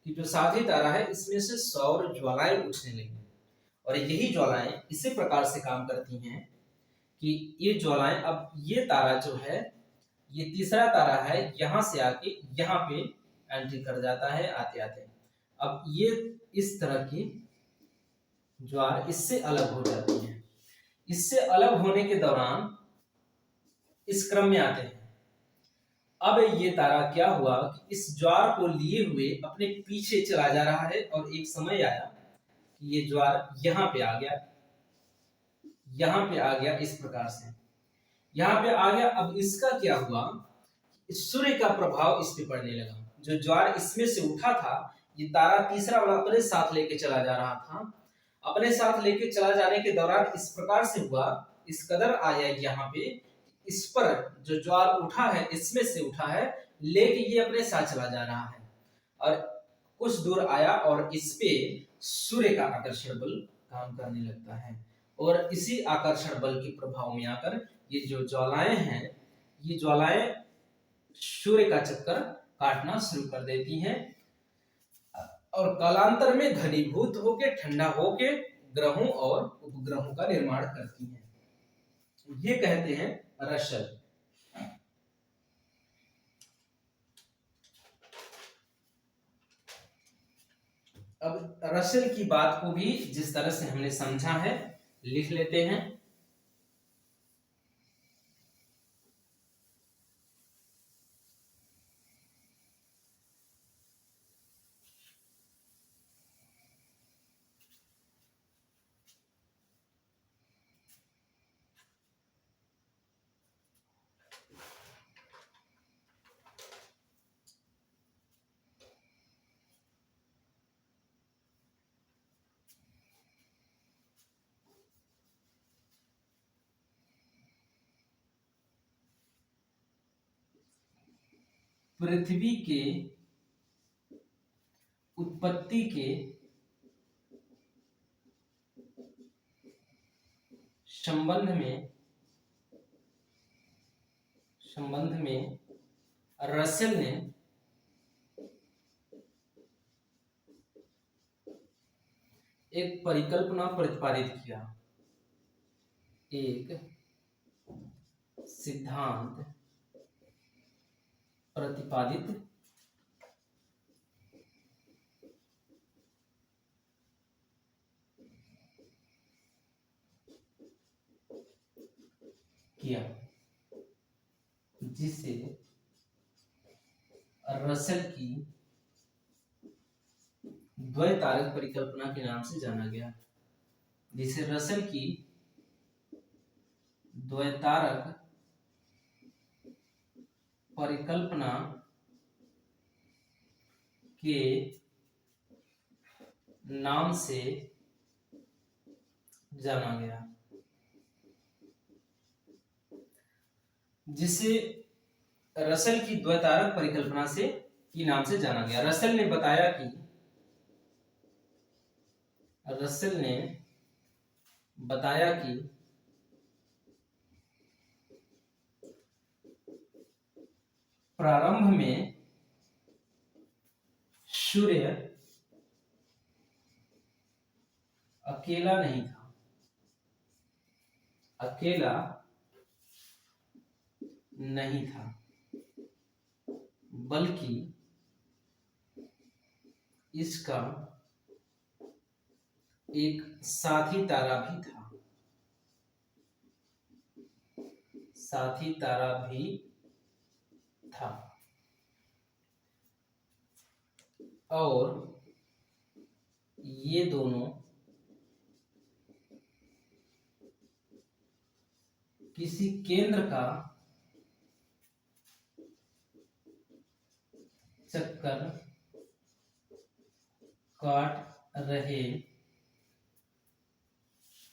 कि जो साथी तारा है, इसमें से सौर ज्वालाएं उठने लगी। और यही ज्वालाएं इसी प्रकार से काम करती हैं कि ये ज्वालाएं, अब ये तारा जो है, ये तीसरा तारा है, यहां से आके यहाँ पे एंट्री कर जाता है आते आते। अब ये इस तरह की ज्वार इससे अलग हो जाती है। इससे अलग होने के दौरान इस क्रम में आते हैं। अब ये तारा क्या हुआ कि इस ज्वार को लिए हुए अपने पीछे चला जा रहा है, और एक समय आया कि ये ज्वार यहाँ पे आ गया, इस प्रकार से यहाँ पे आ गया। अब इसका क्या हुआ, सूर्य का प्रभाव इस पे पड़ने लगा। जो ज्वार इसमें से उठा था, ये तारा तीसरा वाला अपने साथ लेके चला जा रहा था। अपने साथ लेके चला जाने के दौरान इस प्रकार से हुआ, इस कदर आया यहाँ पे, इस पर जो ज्वार उठा है, इसमें से उठा है, लेके ये अपने साथ चला जा रहा है, और कुछ दूर आया, और इस पे सूर्य का आकर्षण बल काम करने लगता है। और इसी आकर्षण बल के प्रभाव में आकर ये जो ज्वालाएं हैं, ये ज्वालाएं सूर्य का चक्कर काटना शुरू कर देती हैं, और कालांतर में घनीभूत होके, ठंडा होके ग्रहों और उपग्रहों का निर्माण करती हैं। ये कहते हैं रशल। अब रशल की बात को भी जिस तरह से हमने समझा है, लिख लेते हैं। पृथ्वी के उत्पत्ति के संबंध में रसेल ने एक परिकल्पना प्रतिपादित किया, एक सिद्धांत प्रतिपादित किया, जिसे रसेल की द्वैतारक परिकल्पना के नाम से जाना गया, जिसे रसेल की द्वैतारक परिकल्पना के नाम से जाना गया, जिसे रसेल की द्वैतारक परिकल्पना से की नाम से जाना गया। रसेल ने बताया कि प्रारंभ में सूर्य अकेला नहीं था, बल्कि इसका एक साथी तारा भी था और ये दोनों किसी केंद्र का चक्कर काट रहे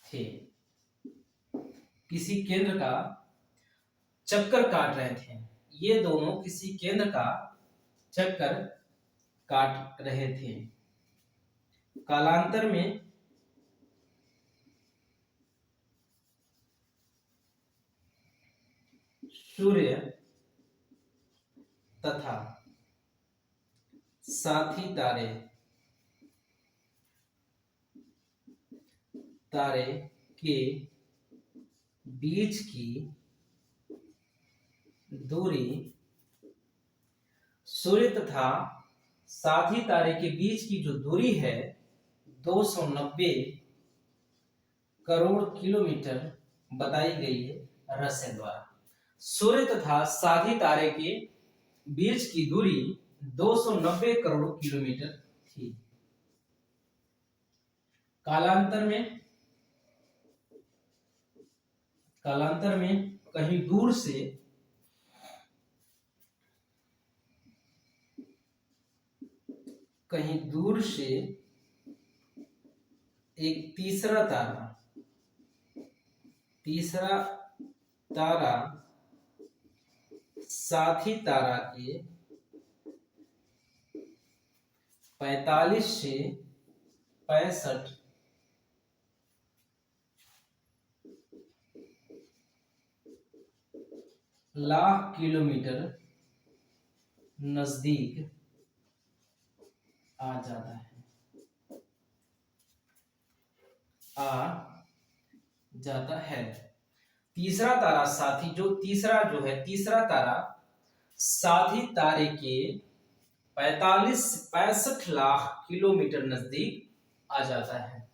थे, किसी केंद्र का चक्कर काट रहे थे। ये दोनों किसी केंद्र का चक्कर काट रहे थे। कालांतर में सूर्य तथा साथी तारे के बीच की दूरी, सूर्य तथा साथी तारे के बीच की जो दूरी है 290 करोड़ किलोमीटर बताई गई है रसेल द्वारा। सूर्य तथा साथी तारे के बीच की दूरी 290 करोड़ किलोमीटर थी। कालांतर में कहीं दूर से एक तीसरा तारा साथी तारा के 45 से 65 लाख किलोमीटर नजदीक आ जाता है। तीसरा तारा साथी तारे के 45 से 65 लाख किलोमीटर नजदीक आ जाता है।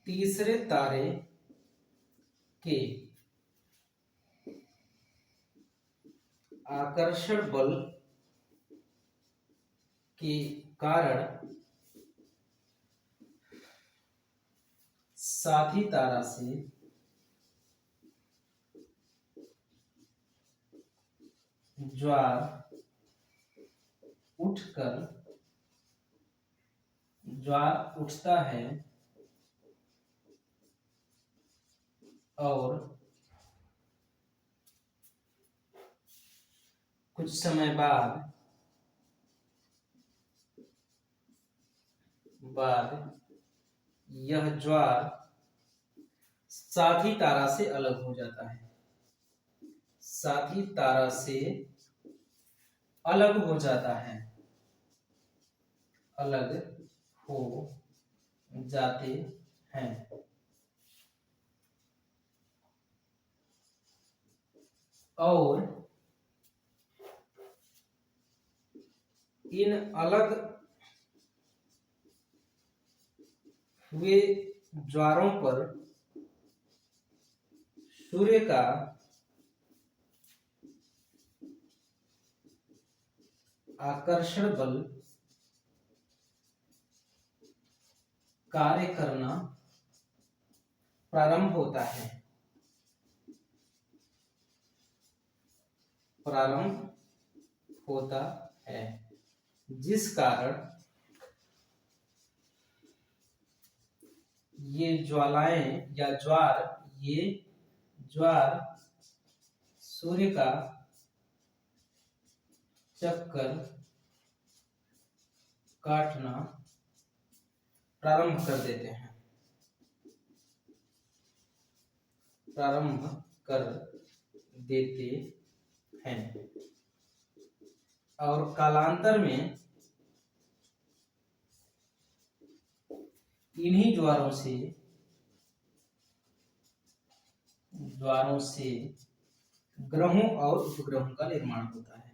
तीसरे तारे के आकर्षण बल के कारण साथी तारा से ज्वार ज्वार उठता है और कुछ समय बाद यह ज्वार साथी तारा से अलग हो जाता है, साथी तारा से अलग हो जाता है, अलग हो जाते हैं। और इन अलग हुए ज्वारों पर सूर्य का आकर्षण बल कार्य करना प्रारंभ होता है, प्रारंभ होता है, जिस कारण ये ज्वालाएं या ज्वार, ये ज्वार सूर्य का चक्कर काटना प्रारंभ कर देते हैं, प्रारंभ कर देते हैं। और कालांतर में इन्हीं ज्वारों से ग्रहों और उपग्रहों का निर्माण होता है,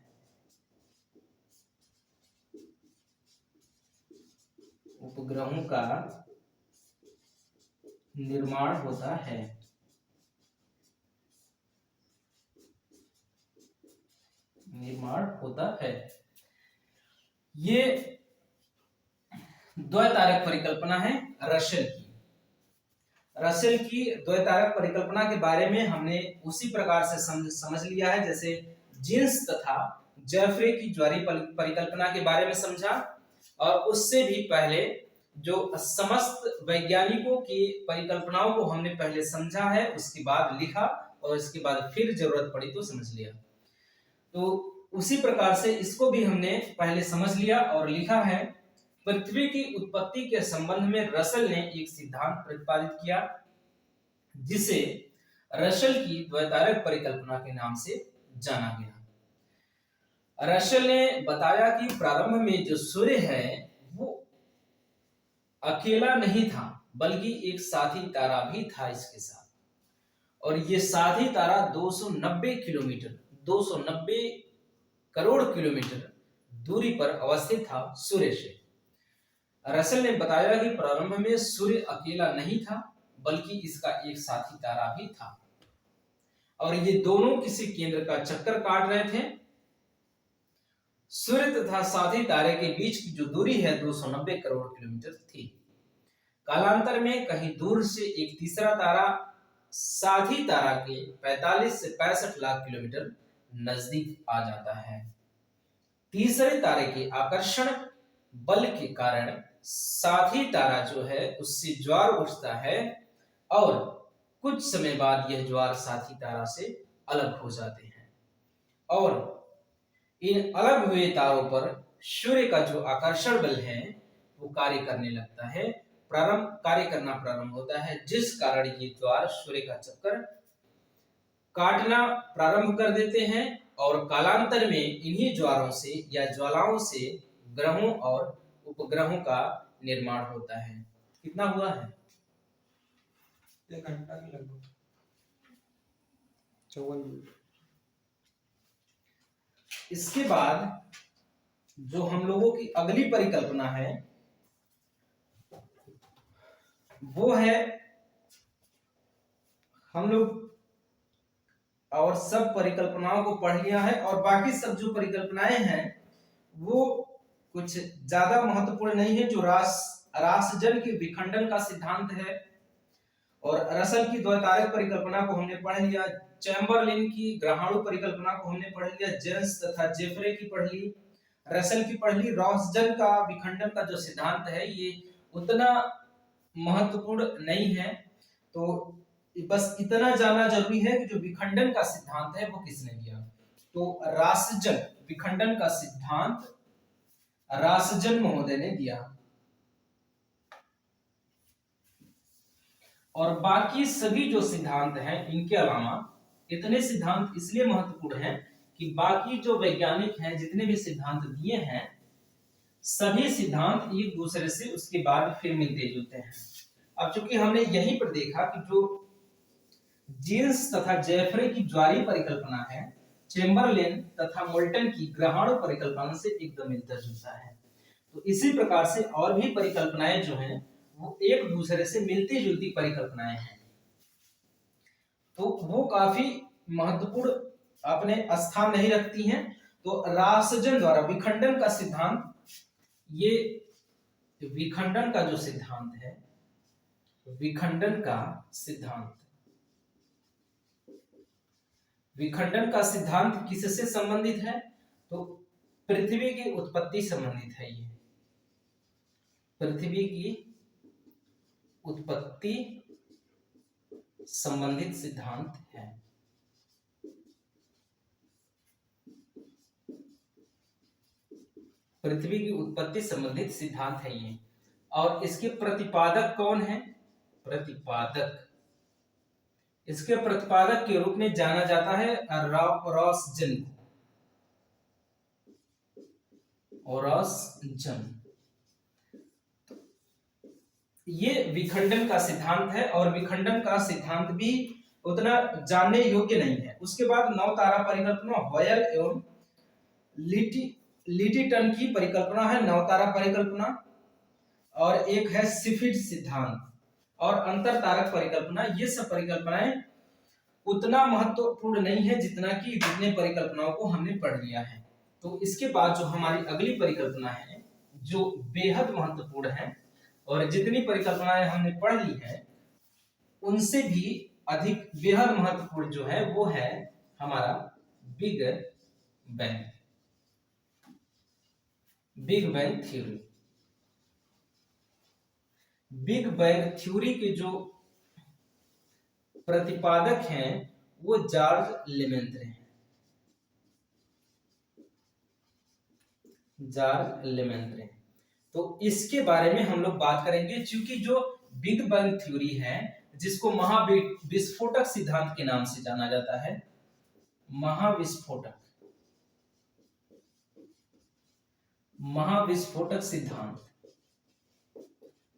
उपग्रहों का निर्माण होता है। निर्माण होता है। ये द्वैतारक परिकल्पना है रसेल की। रसेल की द्वैतारक परिकल्पना के बारे में हमने उसी प्रकार से समझ लिया है जैसे जीन्स तथा जेफ्रे की ज्वारीय परिकल्पना के बारे में समझा, और उससे भी पहले जो समस्त वैज्ञानिकों की परिकल्पनाओं को हमने पहले समझा है, उसके बाद लिखा और इसके बाद फिर जरूरत पड़ी तो समझ लिया। तो उसी प्रकार से इसको भी हमने पहले समझ लिया और लिखा है। पृथ्वी की उत्पत्ति के संबंध में रसेल ने एक सिद्धांत प्रतिपादित किया जिसे रसेल की द्वैतारक परिकल्पना के नाम से जाना गया। रसेल ने बताया कि प्रारंभ में जो सूर्य है वो अकेला नहीं था बल्कि एक साथी तारा भी था इसके साथ, और ये साथी तारा 290 किलोमीटर 290 करोड़ किलोमीटर दूरी पर अवस्थित था सूर्य से। रसेल ने बताया कि प्रारंभ में सूर्य अकेला नहीं था बल्कि इसका एक साथी तारा भी था, और ये दोनों किसी केंद्र का चक्कर काट रहे थे। सूर्य तथा साथी तारे के बीच की जो दूरी है 290 करोड़ किलोमीटर थी। कालांतर में कहीं दूर से एक तीसरा तारा साथी तारा के 45 से 65 लाख किलोमीटर नजदीक आ जाता है। तीसरे तारे के आकर्षण बल के कारण साथी तारा जो है उससे ज्वार उठता है, और कुछ समय बाद यह ज्वार साथी तारा से अलग हो जाते हैं, और इन अलग हुए तारों पर सूर्य का जो आकर्षण बल है वो कार्य करने लगता है, कार्य करना प्रारंभ होता है, जिस कारण ये ज्वार सूर्य का चक्कर काटना प्रारंभ कर देते हैं, और कालांतर में इन्हीं ज्वारों से या ज्वालाओं से ग्रहों और उपग्रहों का निर्माण होता है। कितना हुआ है? 1 घंटा के लगभग 54 मिनट। इसके बाद जो हम लोगों की अगली परिकल्पना है वो है, हम लोग और सब परिकल्पनाओं को पढ़ लिया है, और बाकी सब जो परिकल्पनाएं हैं वो कुछ ज्यादा महत्वपूर्ण नहीं है। जो रासजन के विखंडन का सिद्धांत है, और रसेल की द्वैतारक परिकल्पना को हमने पढ़ लिया, चैम्बरलिन की ग्रहाणु परिकल्पना को हमने पढ़ लिया, जेन्स तथा जेफ्रे की पढ़ ली, रसेल की पढ़ ली। रासजन का विखंडन का जो सिद्धांत है ये उतना महत्वपूर्ण नहीं है। तो बस इतना जानना जरूरी है कि जो विखंडन का सिद्धांत है वो किसने दिया। तो रासजन, विखंडन का सिद्धांत रासजन महोदय ने दिया। और बाकी सभी जो सिद्धांत हैं इनके अलावा, इतने सिद्धांत इसलिए महत्वपूर्ण हैं कि बाकी जो वैज्ञानिक हैं जितने भी सिद्धांत दिए हैं सभी सिद्धांत एक दूसरे से उसके बाद फिर मिलते जुलते हैं। अब चूंकि हमने यहीं पर देखा कि जो जीन्स तथा जेफरे की ज्वारीय परिकल्पना है चेम्बरलेन तथा मोल्टन की ग्रहाणु परिकल्पना से एकदम मिलता जुलता है। तो इसी प्रकार से और भी परिकल्पनाएं जो हैं वो एक दूसरे से मिलती जुलती परिकल्पनाएं हैं। तो वो काफी महत्वपूर्ण अपने स्थान नहीं रखती हैं। तो रासजन द्वारा विखंडन का सिद्धांत, ये विखंडन का जो सिद्धांत है, विखंडन का सिद्धांत, विखंडन का सिद्धांत किससे संबंधित है? तो पृथ्वी की उत्पत्ति संबंधित है। ये पृथ्वी की उत्पत्ति संबंधित सिद्धांत है। पृथ्वी की उत्पत्ति संबंधित सिद्धांत है ये। और इसके प्रतिपादक कौन है? प्रतिपादक, इसके प्रतिपादक के रूप में जाना जाता है रॉसजन को। रॉसजन ये विखंडन का सिद्धांत है और विखंडन का सिद्धांत भी उतना जानने योग्य नहीं है। उसके बाद नौ तारा परिकल्पना, हॉयल एवं लिटिटन की परिकल्पना है नौ तारा परिकल्पना, और एक है सिफिड सिद्धांत और अंतर तारक परिकल्पना। ये सब परिकल्पनाएं उतना महत्वपूर्ण नहीं है जितना कि जितने परिकल्पनाओं को हमने पढ़ लिया है। तो इसके बाद जो हमारी अगली परिकल्पना है जो बेहद महत्वपूर्ण है और जितनी परिकल्पनाएं हमने पढ़ ली है उनसे भी अधिक बेहद महत्वपूर्ण जो है वो है हमारा big bang, big bang theory. Big bang theory के जो प्रतिपादक हैं वो जॉर्ज लेमेंत्रे हैं। जॉर्ज लेमेंत्रे। तो इसके बारे में हम लोग बात करेंगे, क्योंकि जो बिग बैंग थ्योरी है जिसको महाविस्फोटक सिद्धांत के नाम से जाना जाता है, महाविस्फोटक, महाविस्फोटक सिद्धांत,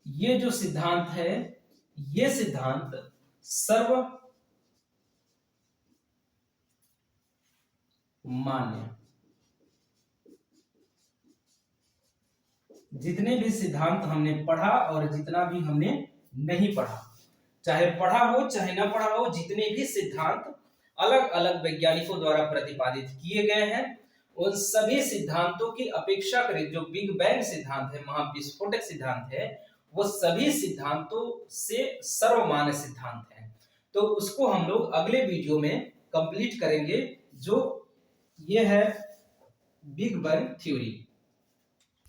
ये जो सिद्धांत है ये सिद्धांत सर्व मान्य, जितने भी सिद्धांत हमने पढ़ा और जितना भी हमने नहीं पढ़ा, चाहे पढ़ा हो चाहे ना पढ़ा हो, जितने भी सिद्धांत अलग अलग वैज्ञानिकों द्वारा प्रतिपादित किए गए हैं उन सभी सिद्धांतों की अपेक्षा करें जो बिग बैंग सिद्धांत है, महाविस्फोटक सिद्धांत है, वो सभी सिद्धांतों से सर्वमान्य सिद्धांत है। तो उसको हम लोग अगले वीडियो में कंप्लीट करेंगे, जो ये है बिग बैंग थ्योरी।